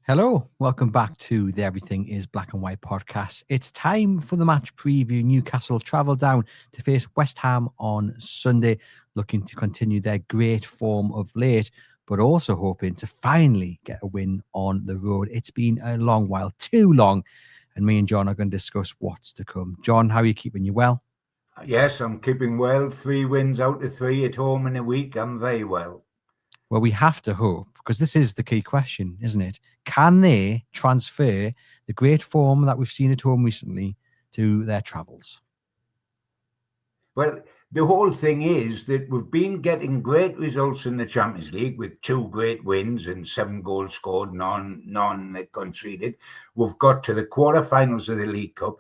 Hello, welcome back to the Everything is Black and White podcast. It's time for the match preview. Newcastle travel down to face West Ham on Sunday, looking to continue their great form of late, but also hoping to finally get a win on the road. It's been a long while, too long, and me and John are going to discuss what's to come. John, how are you keeping? You well? Yes, I'm keeping well. 3 wins out of three at home in a week. I'm very well. Well, we have to hope, because this is the key question, isn't it? Can they transfer the great form that we've seen at home recently to their travels? Well, the whole thing is that we've been getting great results in the Champions League with two great wins and 7 goals scored, none conceded. We've got to the quarterfinals of the League Cup.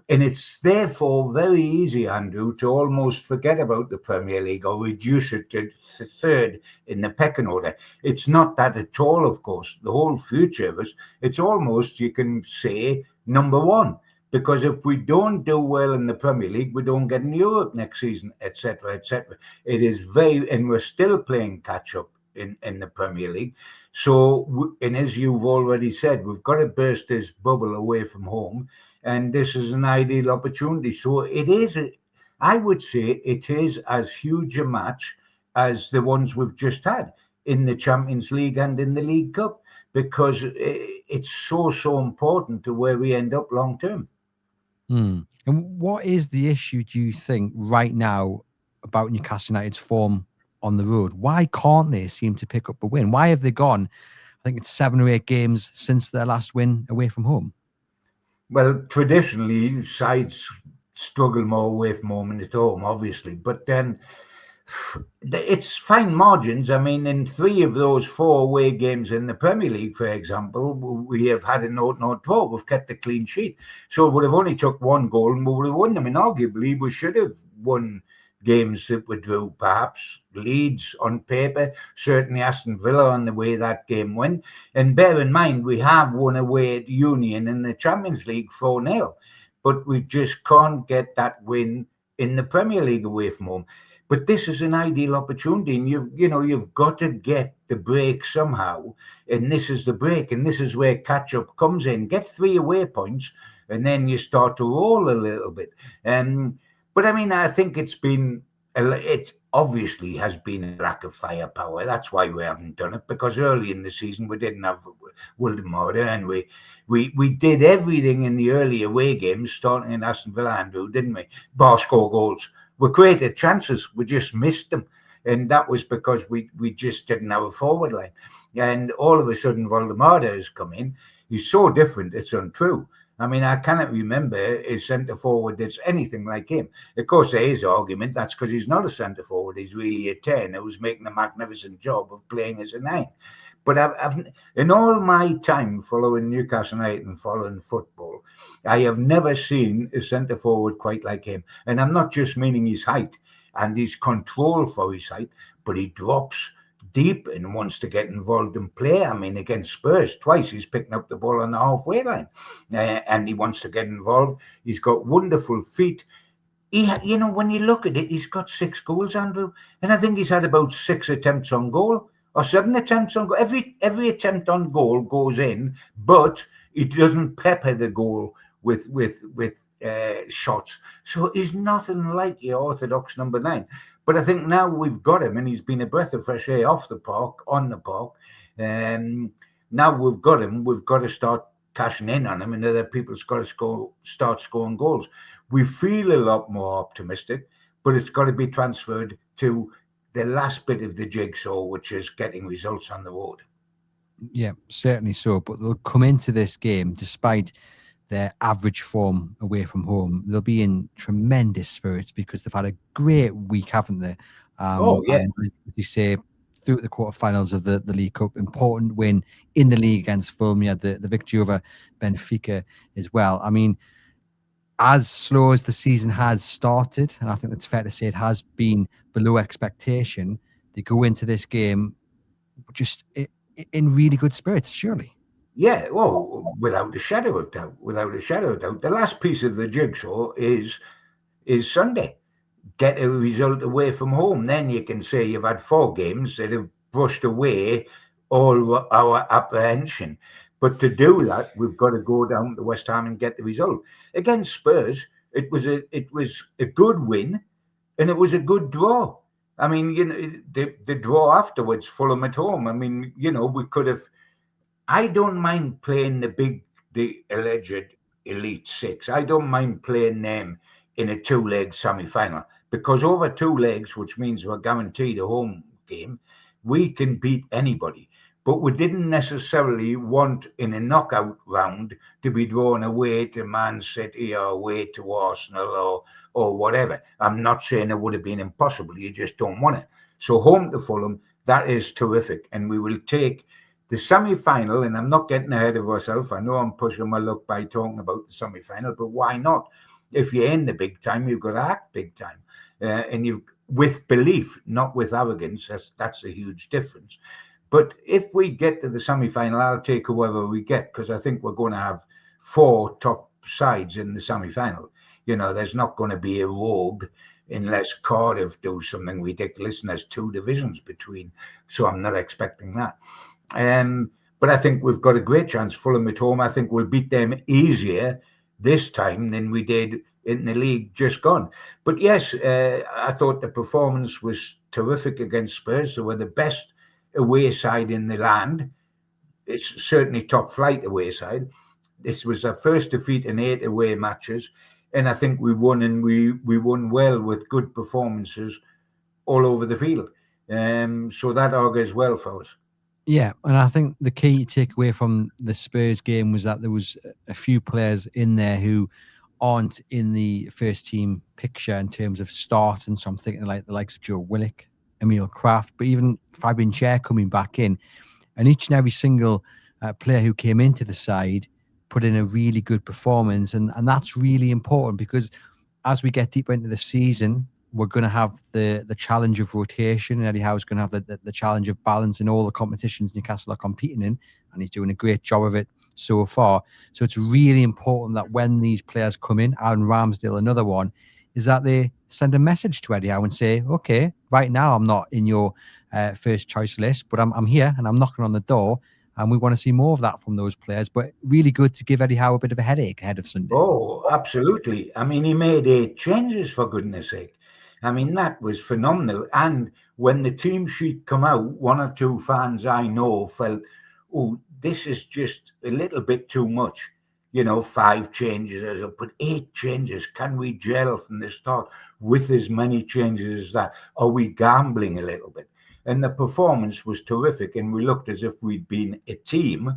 And it's therefore very easy, Andrew, to almost forget about the Premier League or reduce it to third in the pecking order. It's not that at all, of course. The whole future of us, it's almost, you can say, number one. Because if we don't do well in the Premier League, we don't get in Europe next season, etc., etc. It is very, and we're still playing catch up in the Premier League. So, and as you've already said, we've got to burst this bubble away from home, and this is an ideal opportunity. So it is, I would say, it is as huge a match as the ones we've just had in the Champions League and in the League Cup, because it's so important to where we end up long term. And what is the issue, do you think, right now about Newcastle United's form on the road? Why can't they seem to pick up a win? Why have they gone, I think it's 7 or 8 games since their last win away from home? Well, traditionally, sides struggle more away from home and at home, obviously. But then it's fine margins. I mean, in 3 of those 4 away games in the Premier League, for example, we have had a 0-0 draw. We've kept a clean sheet. So we would have only took 1 goal and we would have won. I mean, arguably, we should have won games that we drew, perhaps. Leeds on paper, certainly Aston Villa on the way that game went. And bear in mind, we have won away at Union in the Champions League 4-0. But we just can't get that win in the Premier League away from home. But this is an ideal opportunity, and you've got to get the break somehow, and this is the break, and this is where catch up comes in. Get 3 away points, and then you start to roll a little bit. But I mean, I think it obviously has been a lack of firepower. That's why we haven't done it, because early in the season we didn't have Wildermorder, and we did everything in the early away games, starting in Aston Villa, Andrew, didn't we? Bar score goals. We created chances, we just missed them. And that was because we just didn't have a forward line. And all of a sudden, Voldemort has come in. He's so different, it's untrue. I mean, I cannot remember a centre forward that's anything like him. Of course, there is argument that's because he's not a centre forward. He's really a 10 who's making a magnificent job of playing as a 9. But I've in all my time following Newcastle United and following football, I have never seen a centre forward quite like him. And I'm not just meaning his height and his control for his height, but he drops deep and wants to get involved in play. I mean, against Spurs, twice he's picking up the ball on the halfway line, and he wants to get involved. He's got wonderful feet. When you look at it, he's got 6 goals, Andrew, and I think he's had about 6 attempts on goal or 7 attempts on goal. Every attempt on goal goes in, but it doesn't pepper the goal with shots. So he's nothing like your orthodox number 9. But I think now we've got him, and he's been a breath of fresh air off the park, on the park. Now we've got him, we've got to start cashing in on him, and other people's got to start scoring goals. We feel a lot more optimistic, but it's got to be transferred to the last bit of the jigsaw, which is getting results on the road. Yeah, certainly so. But they'll come into this game, despite their average form away from home, they'll be in tremendous spirits because they've had a great week, haven't they? Oh, yeah. And as you say, through the quarterfinals of the League Cup, important win in the league against Fulham. You had the victory over Benfica as well. I mean, as slow as the season has started, and I think it's fair to say it has been below expectation, they go into this game just in really good spirits, surely. Yeah, well, without a shadow of doubt, the last piece of the jigsaw is Sunday. Get a result away from home. Then you can say you've had 4 games that have brushed away all our apprehension. But to do that, we've got to go down to West Ham and get the result. Against Spurs, it was a good win, and it was a good draw. I mean, the draw afterwards, Fulham at home. I mean, we could have. I don't mind playing the alleged Elite Six. I don't mind playing them in a two-leg semi-final because over two legs, which means we're guaranteed a home game, we can beat anybody. But we didn't necessarily want in a knockout round to be drawn away to Man City or away to Arsenal or whatever. I'm not saying it would have been impossible. You just don't want it. So home to Fulham, that is terrific, and we will take the semi-final, and I'm not getting ahead of myself. I know I'm pushing my luck by talking about the semi-final, but why not? If you're in the big time, you've got to act big time, and you've with belief, not with arrogance. That's a huge difference. But if we get to the semi-final, I'll take whoever we get because I think we're going to have 4 top sides in the semi-final. There's not going to be a rogue unless Cardiff do something ridiculous, and there's 2 divisions between. So I'm not expecting that. But I think we've got a great chance. Fulham at home, I think we'll beat them easier this time than we did in the league just gone. But yes, I thought the performance was terrific against Spurs. So we're the best away side in the land. It's certainly top flight away side. This was our first defeat in 8 away matches. And I think we won, and we won well with good performances all over the field. So that augurs well for us. Yeah, and I think the key takeaway from the Spurs game was that there was a few players in there who aren't in the first team picture in terms of start, and so I'm thinking like the likes of Joe Willock, Emil Kraft, but even Fabian Schär coming back in, and each and every single player who came into the side put in a really good performance, and that's really important because as we get deeper into the season, we're going to have the challenge of rotation, and Eddie Howe's going to have the challenge of balance in all the competitions Newcastle are competing in, and he's doing a great job of it so far. So it's really important that when these players come in, Aaron Ramsdale, another one, is that they send a message to Eddie Howe and say, okay, right now I'm not in your first choice list, but I'm here and I'm knocking on the door, and we want to see more of that from those players. But really good to give Eddie Howe a bit of a headache ahead of Sunday. Oh, absolutely. I mean, he made 8 changes, for goodness sake. I mean, that was phenomenal. And when the team sheet come out, 1 or 2 fans I know felt, oh, this is just a little bit too much. 5 changes, but 8 changes. Can we gel from the start with as many changes as that? Are we gambling a little bit? And the performance was terrific, and we looked as if we'd been a team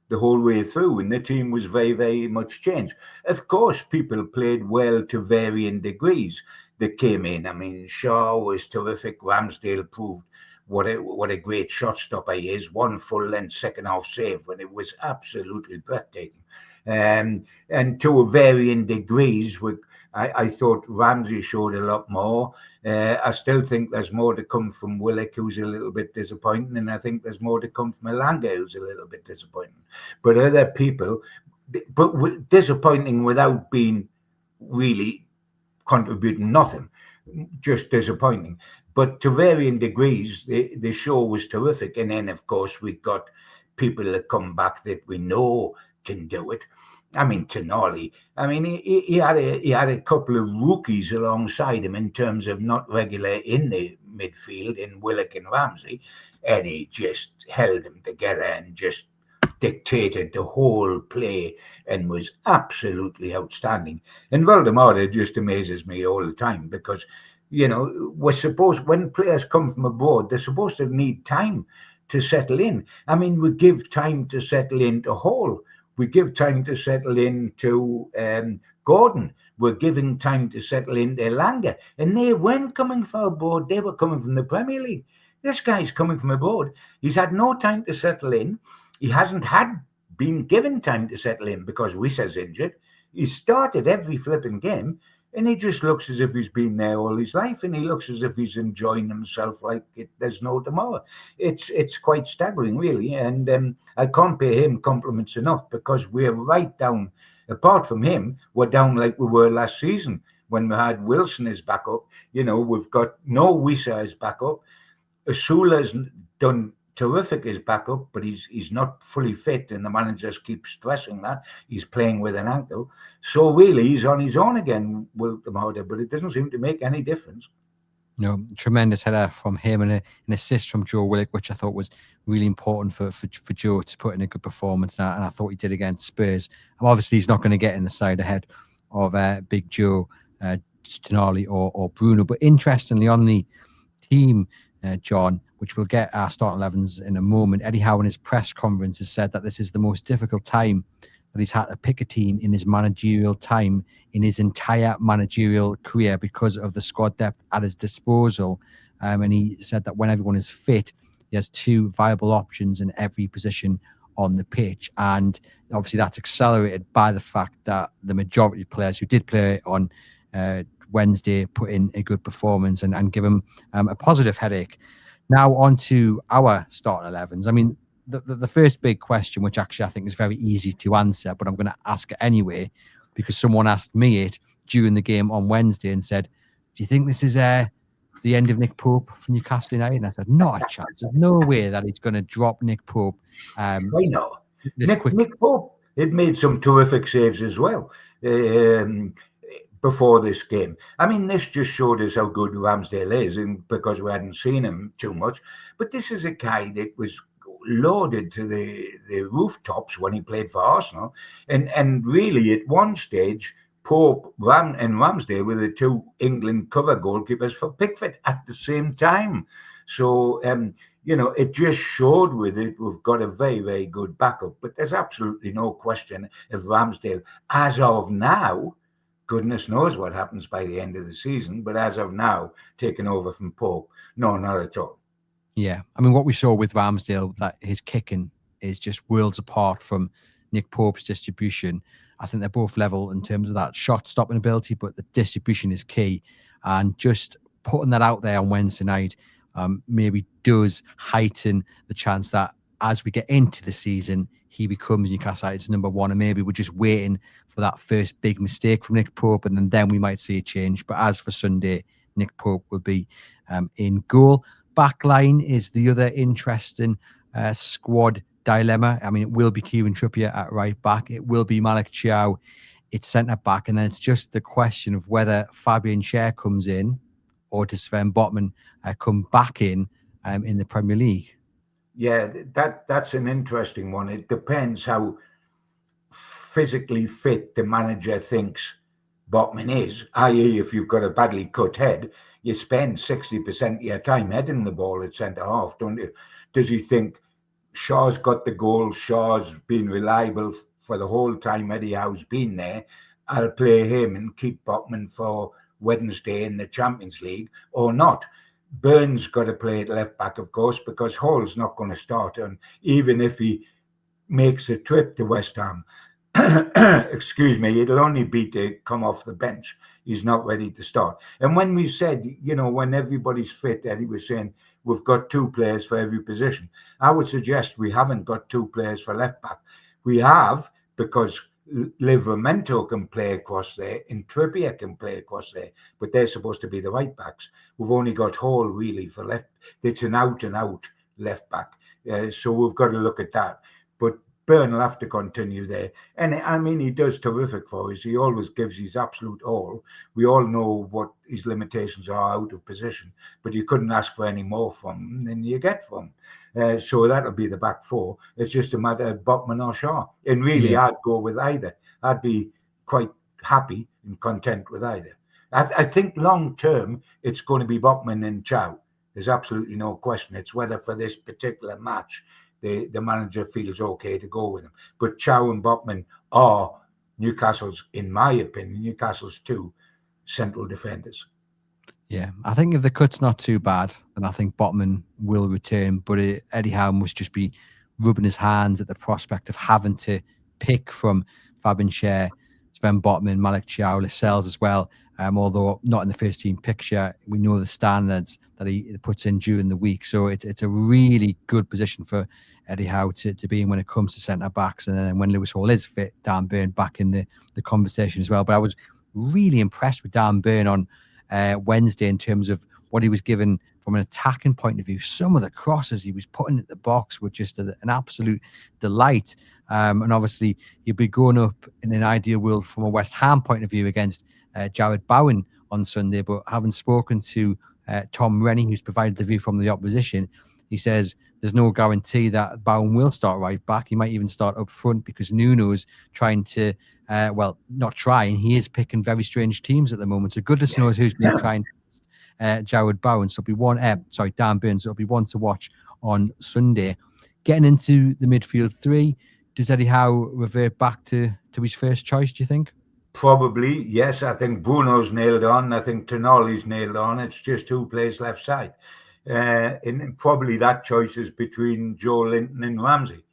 the whole way through, and the team was very, very much changed. Of course, people played well to varying degrees that came in. I mean, Shaw was terrific. Ramsdale proved what a great shot stopper he is. 1 full-length second-half save when it was absolutely breathtaking. And to varying degrees, I thought Ramsey showed a lot more. I still think there's more to come from Willock, who's a little bit disappointing, and I think there's more to come from Elanga, who's a little bit disappointing. But other people, but disappointing without being really contributing nothing, just disappointing. But to varying degrees, the show was terrific. And then, of course, we got people that come back that we know can do it. I mean, Tonali. I mean, he had a couple of rookies alongside him in terms of not regular in the midfield in Willock and Ramsey, and he just held them together and just dictated the whole play and was absolutely outstanding. And Valdemar just amazes me all the time because, we're supposed, when players come from abroad, they're supposed to need time to settle in. I mean, we give time to settle into Hall. We give time to settle into Gordon. We're giving time to settle into Elanga. And they weren't coming from abroad. They were coming from the Premier League. This guy's coming from abroad. He's had no time to settle in. He hasn't been given time to settle in because Wissa's injured. He started every flipping game, and he just looks as if he's been there all his life, and he looks as if he's enjoying himself like there's no tomorrow. It's quite staggering, really, and I can't pay him compliments enough because we're right down. Apart from him, we're down like we were last season when we had Wilson as backup. We've got no Wissa as backup. Asula's done terrific as backup, but he's not fully fit, and the manager keeps stressing that he's playing with an ankle. So really, he's on his own again, Will Kamada, but it doesn't seem to make any difference. Tremendous header from him and an assist from Joe Willock, which I thought was really important for Joe to put in a good performance. And I thought he did against Spurs. Obviously, he's not going to get in the side ahead of Big Joe, Tonali or Bruno. But interestingly, on the team, John, which we'll get our starting 11s in a moment, Eddie Howe in his press conference has said that this is the most difficult time that he's had to pick a team in his managerial time in his entire managerial career because of the squad depth at his disposal. And he said that when everyone is fit, he has two viable options in every position on the pitch. And obviously that's accelerated by the fact that the majority of players who did play on Wednesday put in a good performance and give him a positive headache. Now on to our starting 11s. I mean, the first big question, which actually I think is very easy to answer, but I'm going to ask it anyway, because someone asked me it during the game on Wednesday and said, do you think this is the end of Nick Pope from Newcastle United? And I said, not a chance. There's no way that he's going to drop Nick Pope. I know. Nick Pope, it made some terrific saves as well before this game. I mean, this just showed us how good Ramsdale is, and because we hadn't seen him too much. But this is a guy that was loaded to the rooftops when he played for Arsenal, and really at one stage Pope and Ramsdale were the two England cover goalkeepers for Pickford at the same time. So it just showed with it we've got a very, very good backup, but there's absolutely no question of Ramsdale as of now. Goodness knows what happens by the end of the season, but as of now, taking over from Pope, no, not at all. Yeah, I mean, what we saw with Ramsdale, that his kicking is just worlds apart from Nick Pope's distribution. I think they're both level in terms of that shot stopping ability, but the distribution is key. And just putting that out there on Wednesday night maybe does heighten the chance that as we get into the season, he becomes Newcastle United's number one. And maybe we're just waiting for that first big mistake from Nick Pope, and then we might see a change. But as for Sunday, Nick Pope will be in goal. Back line is the other interesting squad dilemma. I mean, it will be Kieran Trippier at right back. It will be Malik Thiaw at centre back. And then it's just the question of whether Fabian Schär comes in or does Sven Botman come back in the Premier League. Yeah, that's an interesting one. It depends how physically fit the manager thinks Botman is, i.e. if you've got a badly cut head, you spend 60% of your time heading the ball at centre-half, don't you? Does he think Shaw's got the goal, Shaw's been reliable for the whole time Eddie Howe's been there, I'll play him and keep Botman for Wednesday in the Champions League, or not? Burns got to play at left-back, of course, because Hall's not going to start, and even if he makes a trip to West Ham, excuse me, it'll only be to come off the bench. He's not ready to start. And when we said, when everybody's fit, Eddie was saying, we've got two players for every position. I would suggest we haven't got two players for left back. We have, because Livramento can play across there and Trippier can play across there, but they're supposed to be the right backs. We've only got Hall really for left. It's an out-and-out left back. So we've got to look at that. But Byrne will have to continue there. And I mean, he does terrific for us. He always gives his absolute all. We all know what his limitations are out of position, but you couldn't ask for any more from him than you get from him. So that'll be the back four. It's just a matter of Botman or Shaw. And really, I'd go with either. I'd be quite happy and content with either. I think long term, it's going to be Botman and Chow. There's absolutely no question. It's whether for this particular match, the manager feels okay to go with him. But Chow and Botman are Newcastle's, in my opinion, Newcastle's two central defenders. Yeah, I think if the cut's not too bad, then I think Botman will return. But Eddie Howe must just be rubbing his hands at the prospect of having to pick from Fabian Schär, Sven Botman, Malik Thiaw, Lascelles as well. Although not in the first team picture, we know the standards that he puts in during the week. So it's a really good position for Eddie Howe to be in when it comes to centre backs. And then when Lewis Hall is fit, Dan Burn back in the conversation as well. But I was really impressed with Dan Burn on Wednesday in terms of what he was given from an attacking point of view. Some of the crosses he was putting at the box were just an absolute delight. And obviously, he'll be going up in an ideal world from a West Ham point of view against Jared Bowen on Sunday. But having spoken to Tom Rennie, who's provided the view from the opposition, he says there's no guarantee that Bowen will start right back. He might even start up front because Nuno's trying to, not trying, he is picking very strange teams at the moment. So goodness knows who's been trying Jared Bowen. So it'll be Dan Burns. It'll be one to watch on Sunday. Getting into the midfield three, does Eddie Howe revert back to his first choice, do you think? Probably, yes. I think Bruno's nailed on. I think Tonali's nailed on. It's just who plays left side. And probably that choice is between Joe Linton and Ramsey,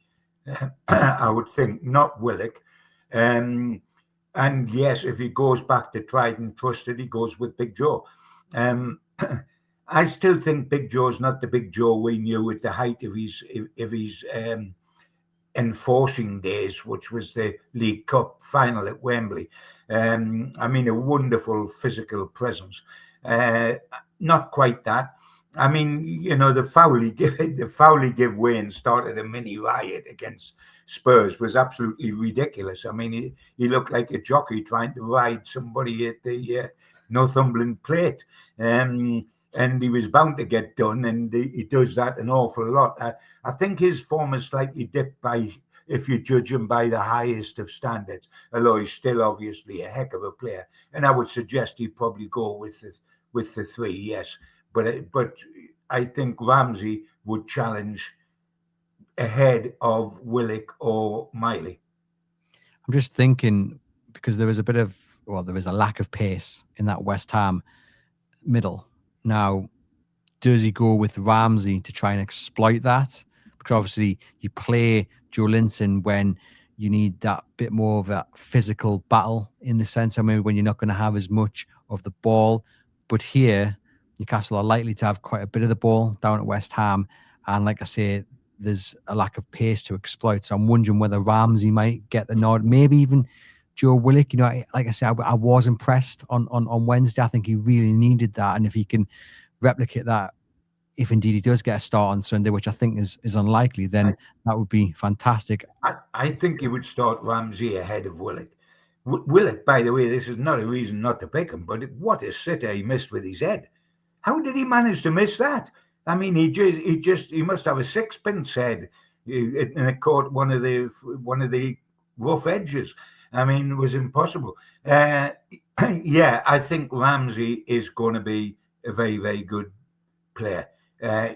I would think, not Willock. And yes, if he goes back to tried and trusted, he goes with Big Joe. I still think Big Joe's not the Big Joe we knew at the height of his enforcing days, which was the League Cup final at Wembley. I mean, a wonderful physical presence. Not quite that. I mean, you know, the foul he gave way and started a mini riot against Spurs was absolutely ridiculous. I mean, he looked like a jockey trying to ride somebody at the Northumberland plate. And he was bound to get done, and he does that an awful lot. I think his form is slightly dipped if you judge him by the highest of standards, although he's still obviously a heck of a player. And I would suggest he'd probably go with the three, yes. But I think Ramsey would challenge ahead of Willock or Miley. I'm just thinking, because there was a lack of pace in that West Ham middle. Now, does he go with Ramsey to try and exploit that? Because obviously you play Joe Linton when you need that bit more of a physical battle, in the sense, I mean, when you're not going to have as much of the ball. But here, Newcastle are likely to have quite a bit of the ball down at West Ham. And like I say, there's a lack of pace to exploit. So I'm wondering whether Ramsey might get the nod. Maybe even Joe Willock. You know, like I said, I was impressed on Wednesday. I think he really needed that. And if he can replicate that, if indeed he does get a start on Sunday, which I think is unlikely, then that would be fantastic. I think he would start Ramsey ahead of Willock. Willock, by the way, this is not a reason not to pick him, but what a sitter he missed with his head. How did he manage to miss that? I mean, he must have a sixpence head, and it caught one of the rough edges. I mean, it was impossible. Yeah, I think Ramsey is going to be a very, very good player.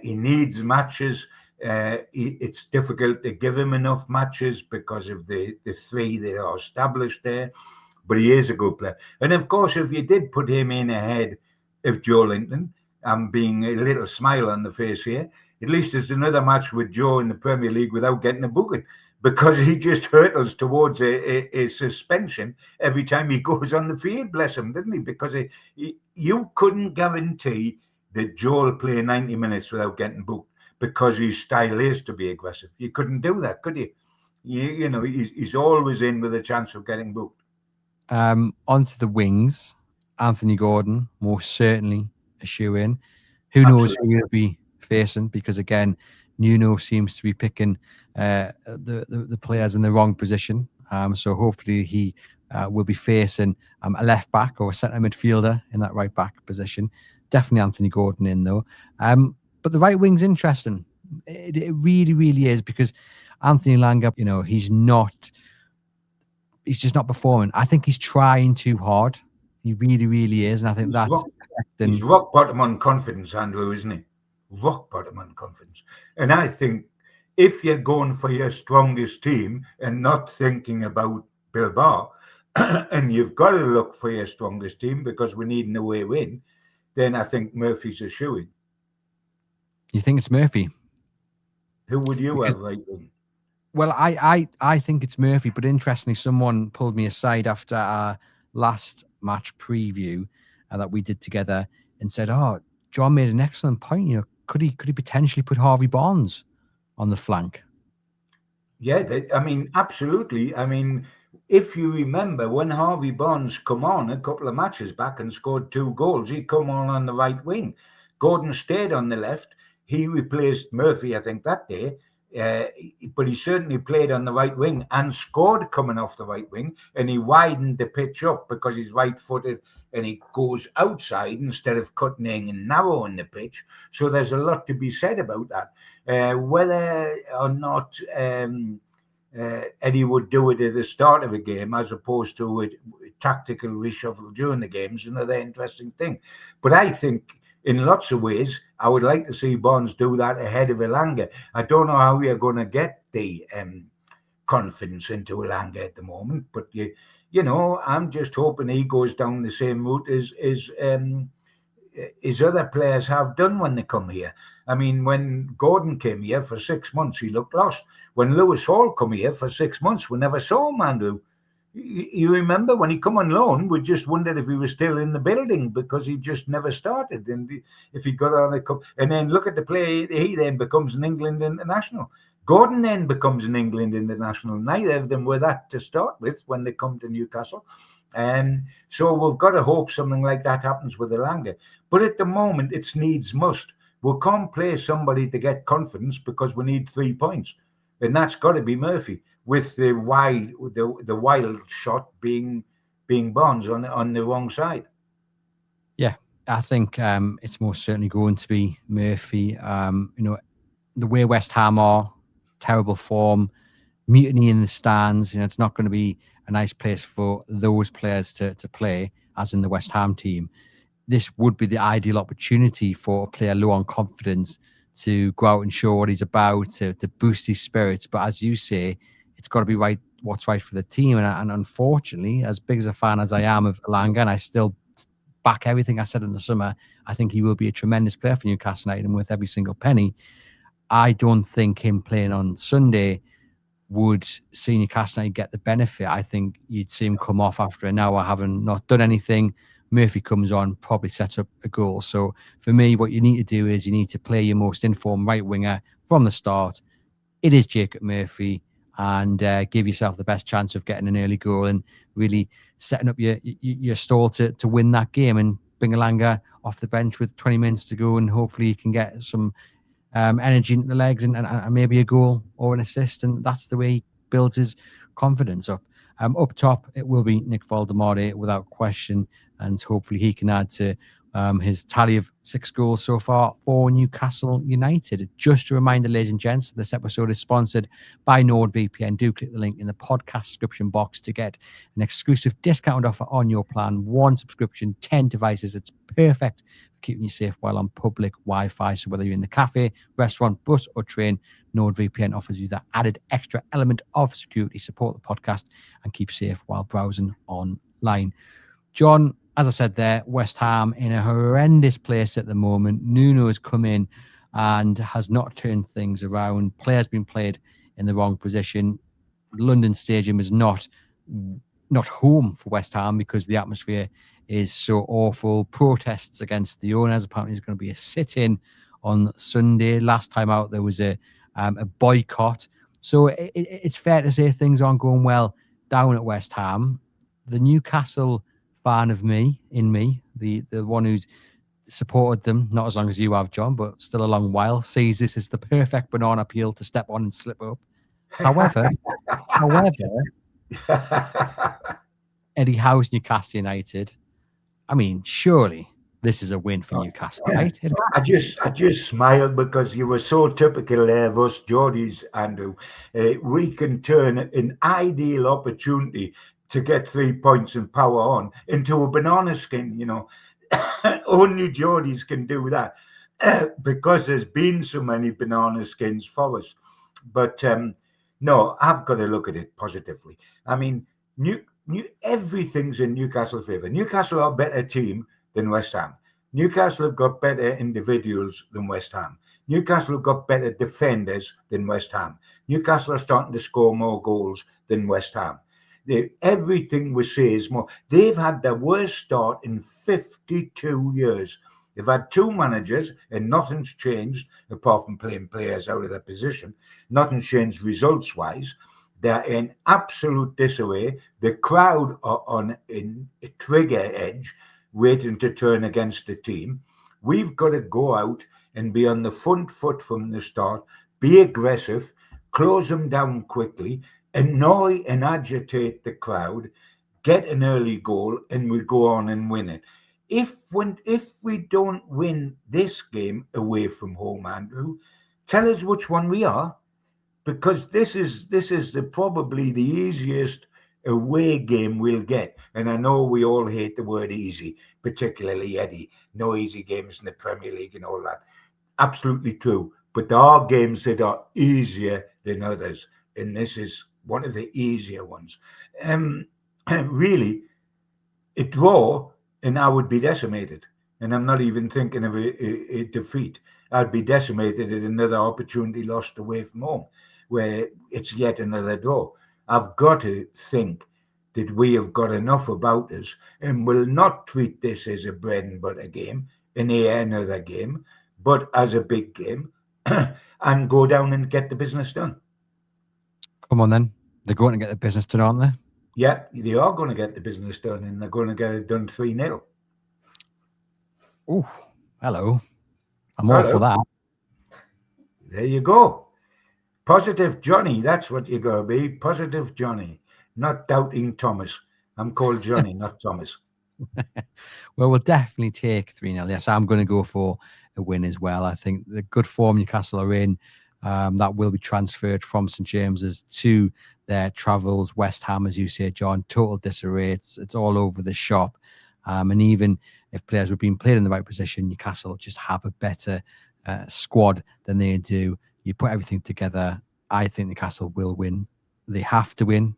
He needs matches. It's difficult to give him enough matches because of the three that are established there, but he is a good player. And of course, if you did put him in ahead of Joe Linton, I'm being a little smile on the face here, at least it's another match with Joe in the Premier League without getting a booking, because he just hurtles towards a suspension every time he goes on the field, bless him, didn't he? Because you couldn't guarantee that Joe will play 90 minutes without getting booked, because his style is to be aggressive. You couldn't do that, could you? You know, he's always in with a chance of getting booked. Onto the wings, Anthony Gordon, most certainly a shoe-in. Who knows who he'll be facing, because again, Nuno seems to be picking the players in the wrong position. So hopefully he will be facing a left back or a centre midfielder in that right back position. Definitely Anthony Gordon in though. But the right wing's interesting. It really, really is, because Anthony Elanga, you know, he's just not performing. I think he's trying too hard. He really, really is. And I think he's rock bottom on confidence, Andrew, isn't he? Rock bottom on confidence. And I think if you're going for your strongest team and not thinking about Bilbao, and you've got to look for your strongest team because we need an away win, then I think Murphy's a shoo-in. You think it's Murphy? Who would you have right wing? Well, I think it's Murphy, but interestingly, someone pulled me aside after our last match preview that we did together and said, "Oh, John made an excellent point. You know, could he potentially put Harvey Barnes on the flank?" Yeah, I mean, absolutely. I mean, if you remember when Harvey Barnes come on a couple of matches back and scored 2 goals, he come on the right wing. Gordon stayed on the left. He replaced Murphy, I think, that day. But he certainly played on the right wing and scored coming off the right wing. And he widened the pitch up because he's right-footed and he goes outside instead of cutting in and narrowing the pitch. So there's a lot to be said about that. Whether or not Eddie would do it at the start of a game as opposed to a tactical reshuffle during the game is another interesting thing. But I think in lots of ways, I would like to see Bonds do that ahead of Elanga. I don't know how we are going to get the confidence into Elanga at the moment, but you know, I'm just hoping he goes down the same route as other players have done when they come here. I mean, when Gordon came here for 6 months, he looked lost. When Lewis Hall come here for 6 months, we never saw him, Andrew. You remember when he come on loan, we just wondered if he was still in the building because he just never started. And if he got on a cup, and then look at the play, he then becomes an England international. Gordon then becomes an England international. Neither of them were that to start with when they come to Newcastle. And so we've got to hope something like that happens with Elanga. But at the moment, it's needs must. We can't play somebody to get confidence because we need 3 points. And that's got to be Murphy, with the wild shot being Bonds on the wrong side. Yeah, I think it's most certainly going to be Murphy. You know, the way West Ham are, terrible form, mutiny in the stands. You know, it's not going to be a nice place for those players to play, as in the West Ham team. This would be the ideal opportunity for a player low on confidence to go out and show what he's about, to boost his spirits. But as you say, it's got to be what's right for the team. And unfortunately, as big as a fan as I am of Elanga, and I still back everything I said in the summer, I think he will be a tremendous player for Newcastle United and worth every single penny. I don't think him playing on Sunday would see Newcastle United get the benefit. I think you'd see him come off after an hour having not done anything. Murphy comes on, probably sets up a goal. So for me, what you need to do is you need to play your most informed right winger from the start. It is Jacob Murphy, and give yourself the best chance of getting an early goal and really setting up your stall to win that game, and bring Elanga off the bench with 20 minutes to go, and hopefully he can get some energy into the legs and maybe a goal or an assist, and that's the way he builds his confidence up. Up top, it will be Nick Voldemort without question, and hopefully he can add to his tally of 6 goals so far for Newcastle United. Just a reminder, ladies and gents, this episode is sponsored by NordVPN. Do click the link in the podcast description box to get an exclusive discount offer on your plan. 1 subscription, 10 devices. It's perfect for keeping you safe while on public Wi-Fi. So whether you're in the cafe, restaurant, bus or train, NordVPN offers you that added extra element of security. Support the podcast and keep safe while browsing online. John, as I said there, West Ham in a horrendous place at the moment. Nuno has come in and has not turned things around. Players been played in the wrong position. London Stadium is not home for West Ham because the atmosphere is so awful. Protests against the owners. Apparently there's going to be a sit-in on Sunday. Last time out there was a boycott. So it's fair to say things aren't going well down at West Ham. The Newcastle fan of me, the one who's supported them, not as long as you have, John, but still a long while, sees this as the perfect banana peel to step on and slip up. However, Eddie Howe's Newcastle United, I mean, surely this is a win for Newcastle, right? I just smiled because you were so typical there of us Geordies, Andrew. We can turn an ideal opportunity to get 3 points and power on into a banana skin, you know. Only Geordies can do that because there's been so many banana skins for us. But no, I've got to look at it positively. I mean, everything's in Newcastle's favour. Newcastle are a better team than West Ham. Newcastle have got better individuals than West Ham. Newcastle have got better defenders than West Ham. Newcastle are starting to score more goals than West Ham. Everything we say is more. They've had their worst start in 52 years. They've had 2 managers and nothing's changed apart from playing players out of their position. Nothing's changed results-wise. They're in absolute disarray. The crowd are on a trigger edge, waiting to turn against the team. We've got to go out and be on the front foot from the start, be aggressive, close them down quickly, annoy and agitate the crowd, get an early goal, and we go on and win it. If we don't win this game away from home, Andrew, tell us which one we are, because this is probably the easiest away game we'll get. And I know we all hate the word easy, particularly Eddie. No easy games in the Premier League and all that. Absolutely true. But there are games that are easier than others, and this is one of the easier ones. Really, a draw, and I would be decimated. And I'm not even thinking of a defeat. I'd be decimated at another opportunity lost away from home, where it's yet another draw. I've got to think that we have got enough about us and will not treat this as a bread and butter game, another game, but as a big game, and go down and get the business done. Come on then. They're going to get the business done, aren't they? Yeah, they are going to get the business done, and they're going to get it done 3-0. Oh, hello. I'm all for that. There you go. Positive Johnny, that's what you got to be. Positive Johnny, not doubting Thomas. I'm called Johnny, not Thomas. Well, we'll definitely take 3-0. Yes, I'm going to go for a win as well. I think the good form Newcastle are in, that will be transferred from St James's to their travels. West Ham, as you say, John, total disarray. It's all over the shop. And even if players were being played in the right position, Newcastle just have a better squad than they do. You put everything together, I think Newcastle will win. They have to win.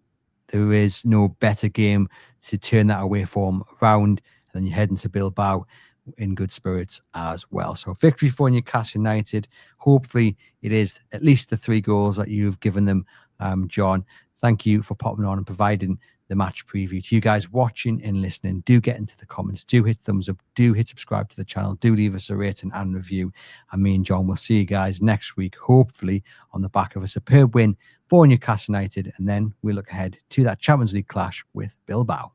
There is no better game to turn that away form around, and then you head into Bilbao in good spirits as well. So victory for Newcastle United. Hopefully it is at least the 3 goals that you've given them, John. Thank you for popping on and providing the match preview. To you guys watching and listening, do get into the comments, do hit thumbs up, do hit subscribe to the channel, do leave us a rating and review. And me and John will see you guys next week, hopefully on the back of a superb win for Newcastle United, and then we look ahead to that Champions League clash with Bilbao.